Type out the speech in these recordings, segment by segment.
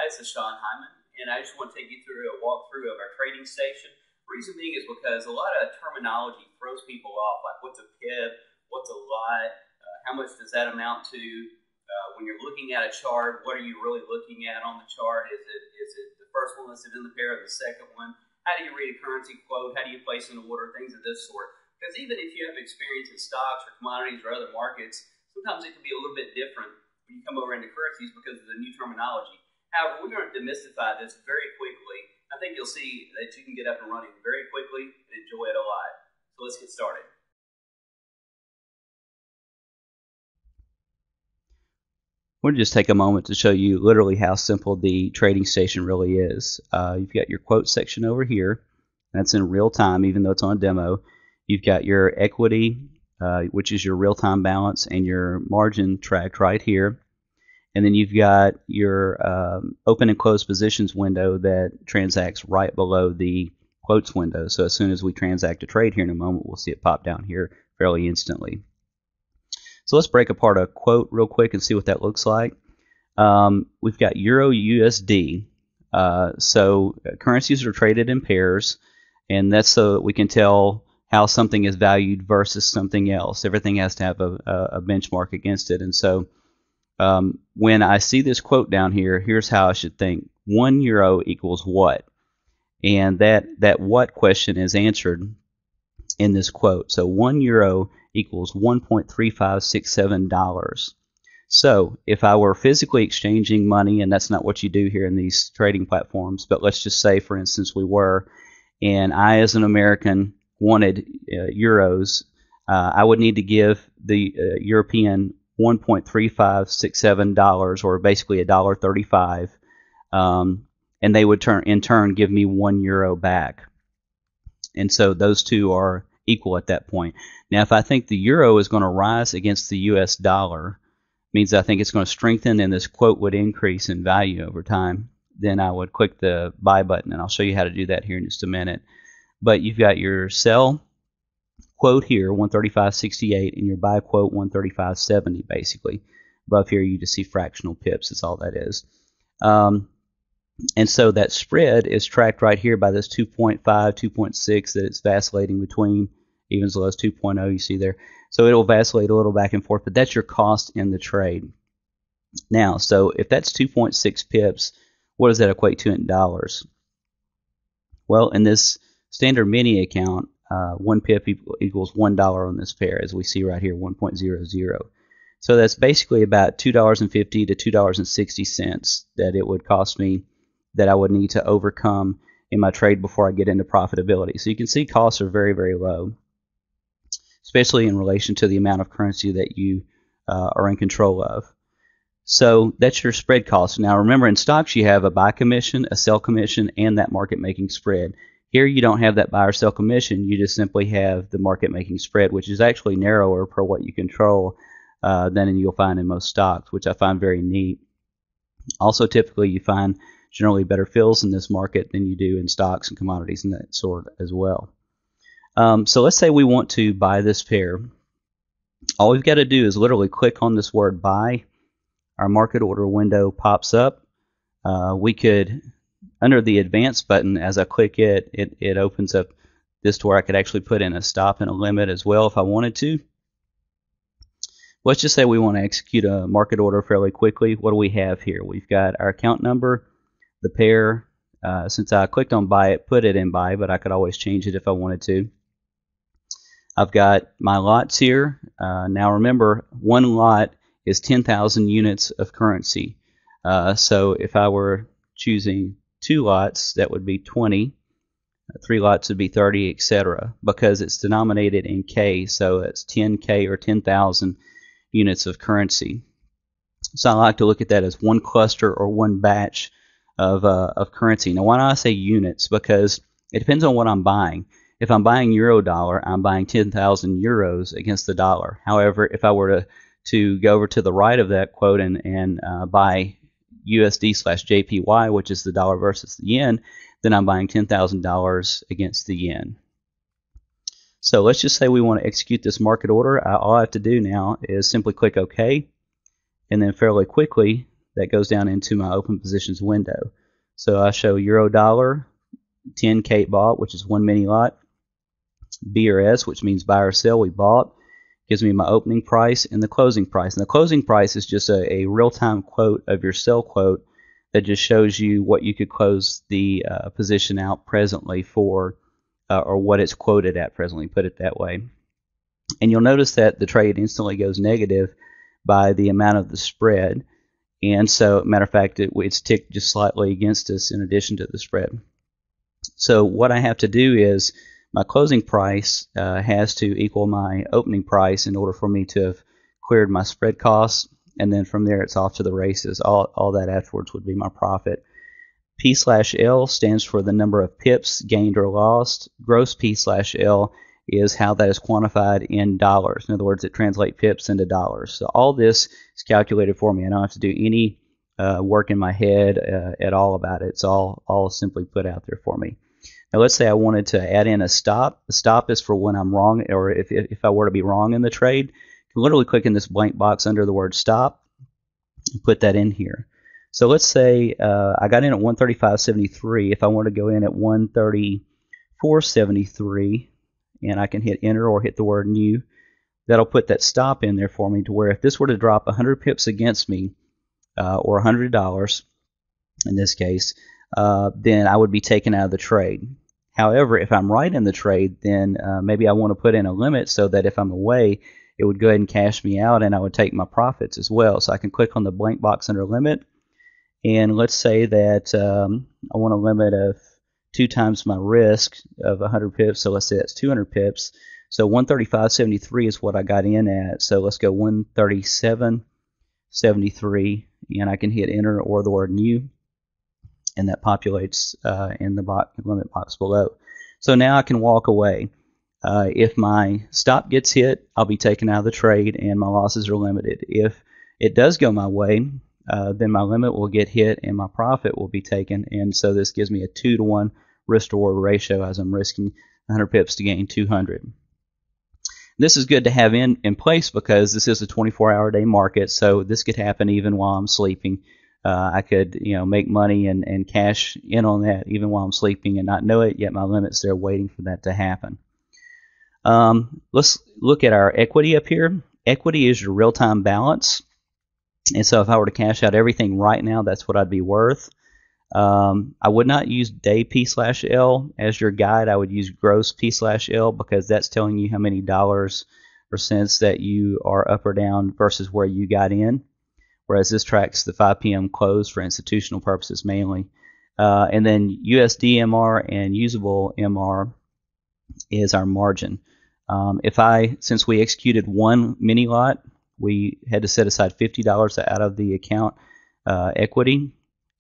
Hi, this is Sean Hyman, and I just want to take you through a walkthrough of our trading station. Reason being is because a lot of terminology throws people off, like what's a pip, what's a lot, how much does that amount to? When you're looking at a chart, what are you really looking at on the chart? Is it the first one listed in the pair or the second one? How do you read a currency quote? How do you place an order? Things of this sort. Because even if you have experience in stocks or commodities or other markets, sometimes it can be a little bit different when you come over into currencies because of the new terminology. However, we're going to demystify this very quickly. I think you'll see that you can get up and running very quickly and enjoy it a lot. So let's get started. We'll just take a moment to show you literally how simple the trading station really is. You've got your quote section over here. That's in real time, even though it's on demo. You've got your equity, which is your real-time balance, and your margin tracked right here. And then you've got your open and closed positions window that transacts right below the quotes window. So as soon as we transact a trade here in a moment, we'll see it pop down here fairly instantly. So let's break apart a quote real quick and see what that looks like. We've got Euro USD. So currencies are traded in pairs, and that's so that we can tell how something is valued versus something else. Everything has to have a benchmark against it. And so when I see this quote down here, here's how I should think. 1 euro equals what? And that what question is answered in this quote. So 1 euro equals $1.3567. So if I were physically exchanging money, and that's not what you do here in these trading platforms, but let's just say, for instance, we were, and I, as an American, wanted euros, I would need to give the European $1.3567, or basically $1.35, and they would in turn give me 1 euro back. And so those two are equal at that point. Now, if I think the euro is going to rise against the US dollar, means I think it's going to strengthen and this quote would increase in value over time, then I would click the buy button, and I'll show you how to do that here in just a minute. But you've got your sell quote here, 135.68, and your buy quote, 135.70, basically. Above here, you just see fractional pips. That's all that is. And so that spread is tracked right here by this 2.5, 2.6 that it's vacillating between, even as low as 2.0 you see there. So it'll vacillate a little back and forth, but that's your cost in the trade. Now, so if that's 2.6 pips, what does that equate to in dollars? Well, in this standard mini account, 1 pip equals $1 on this pair, as we see right here, 1.00. So that's basically about $2.50 to $2.60 that it would cost me, that I would need to overcome in my trade before I get into profitability. So you can see costs are very, very low, especially in relation to the amount of currency that you are in control of. So that's your spread cost. Now remember, in stocks you have a buy commission, a sell commission, and that market making spread. Here you don't have that buy or sell commission, you just simply have the market making spread, which is actually narrower per what you control than you'll find in most stocks, which I find very neat. Also, typically you find generally better fills in this market than you do in stocks and commodities and that sort as well. So let's say we want to buy this pair. All we've got to do is literally click on this word buy. Our market order window pops up. We could, under the advanced button, as I click it opens up this to where I could actually put in a stop and a limit as well if I wanted to. Let's just say we want to execute a market order fairly quickly. What do we have here? We've got our account number, the pair. Since I clicked on buy, it put it in buy, but I could always change it if I wanted to. I've got my lots here. Now remember, one lot is 10,000 units of currency. So if I were choosing 2 lots, that would be 20. 3 lots would be 30, etc. Because it's denominated in K, so it's 10K or 10,000 units of currency. So I like to look at that as one cluster or one batch of currency. Now, why do I say units? Because it depends on what I'm buying. If I'm buying euro dollar, I'm buying 10,000 euros against the dollar. However, if I were to go over to the right of that quote and buy USD/JPY, which is the dollar versus the yen, then I'm buying $10,000 against the yen. So let's just say we want to execute this market order. All I have to do now is simply click OK, and then fairly quickly that goes down into my open positions window. So I show euro dollar, 10 Kate bought, which is one mini lot, B or S, which means buy or sell, we bought, gives me my opening price and the closing price. And the closing price is just a real-time quote of your sell quote that just shows you what you could close the position out presently for, or what it's quoted at presently, put it that way. And you'll notice that the trade instantly goes negative by the amount of the spread. And so, matter of fact, it's ticked just slightly against us in addition to the spread. So what I have to do is my closing price has to equal my opening price in order for me to have cleared my spread costs, and then from there it's off to the races. All that afterwards would be my profit. P/L stands for the number of pips gained or lost. Gross P/L is how that is quantified in dollars. In other words, it translates pips into dollars. So all this is calculated for me. I don't have to do any work in my head at all about it. It's all simply put out there for me. Now let's say I wanted to add in a stop. A stop is for when I'm wrong, or if I were to be wrong in the trade. You can literally click in this blank box under the word stop and put that in here. So let's say I got in at 135.73. If I want to go in at 134.73, and I can hit enter or hit the word new, that'll put that stop in there for me to where if this were to drop 100 pips against me, or $100 in this case, then I would be taken out of the trade. However, if I'm right in the trade, then maybe I want to put in a limit so that if I'm away, it would go ahead and cash me out and I would take my profits as well. So I can click on the blank box under limit, and let's say that I want a limit of 2 times my risk of 100 pips, so let's say that's 200 pips. So 135.73 is what I got in at, so let's go 137.73, and I can hit enter or the word new, and that populates in the limit box below. So now I can walk away. If my stop gets hit, I'll be taken out of the trade and my losses are limited. If it does go my way, then my limit will get hit and my profit will be taken. And so this gives me a 2-to-1 risk to reward ratio as I'm risking 100 pips to gain 200. This is good to have in place because this is a 24-hour day market, so this could happen even while I'm sleeping. I could make money and cash in on that even while I'm sleeping and not know it, yet my limit's there waiting for that to happen. Let's look at our equity up here. Equity is your real-time balance. And so if I were to cash out everything right now, that's what I'd be worth. I would not use day P/L as your guide. I would use gross P/L because that's telling you how many dollars or cents that you are up or down versus where you got in. Whereas this tracks the 5 p.m. close for institutional purposes mainly. And then USD MR and usable MR is our margin. Since we executed one mini lot, we had to set aside $50 out of the account equity,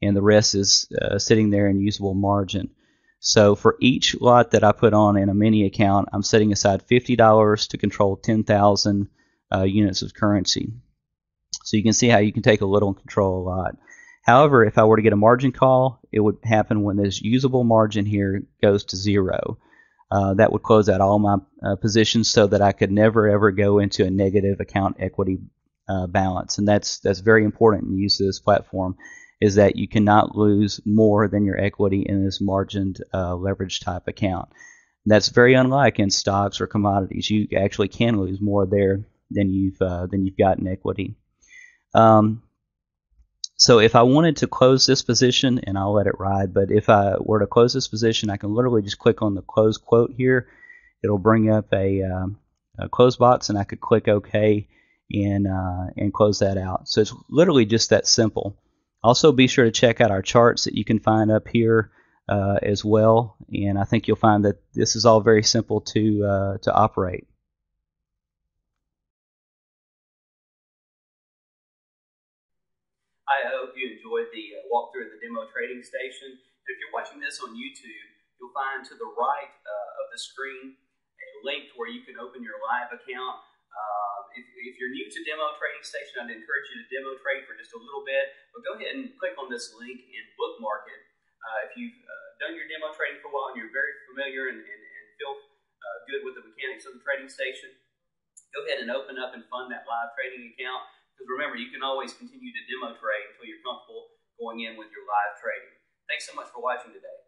and the rest is sitting there in usable margin. So for each lot that I put on in a mini account, I'm setting aside $50 to control 10,000 units of currency. So you can see how you can take a little and control a lot. However, if I were to get a margin call, it would happen when this usable margin here goes to 0. That would close out all my positions so that I could never ever go into a negative account equity balance. And that's very important in use of this platform, is that you cannot lose more than your equity in this margined leverage type account. That's very unlike in stocks or commodities. You actually can lose more there than you've got in equity. So if I wanted to close this position, and I'll let it ride, but if I were to close this position, I can literally just click on the close quote here. It'll bring up a close box, and I could click OK and close that out. So it's literally just that simple. Also, be sure to check out our charts that you can find up here as well, and I think you'll find that this is all very simple to operate. I hope you enjoyed the walkthrough of the demo trading station. If you're watching this on YouTube, you'll find to the right of the screen a link where you can open your live account. If you're new to demo trading station, I'd encourage you to demo trade for just a little bit, but go ahead and click on this link and bookmark it. If you've done your demo trading for a while and you're very familiar and feel good with the mechanics of the trading station, go ahead and open up and fund that live trading account because remember, you can always continue to demo trade until you're comfortable going in with your live trading. Thanks so much for watching today.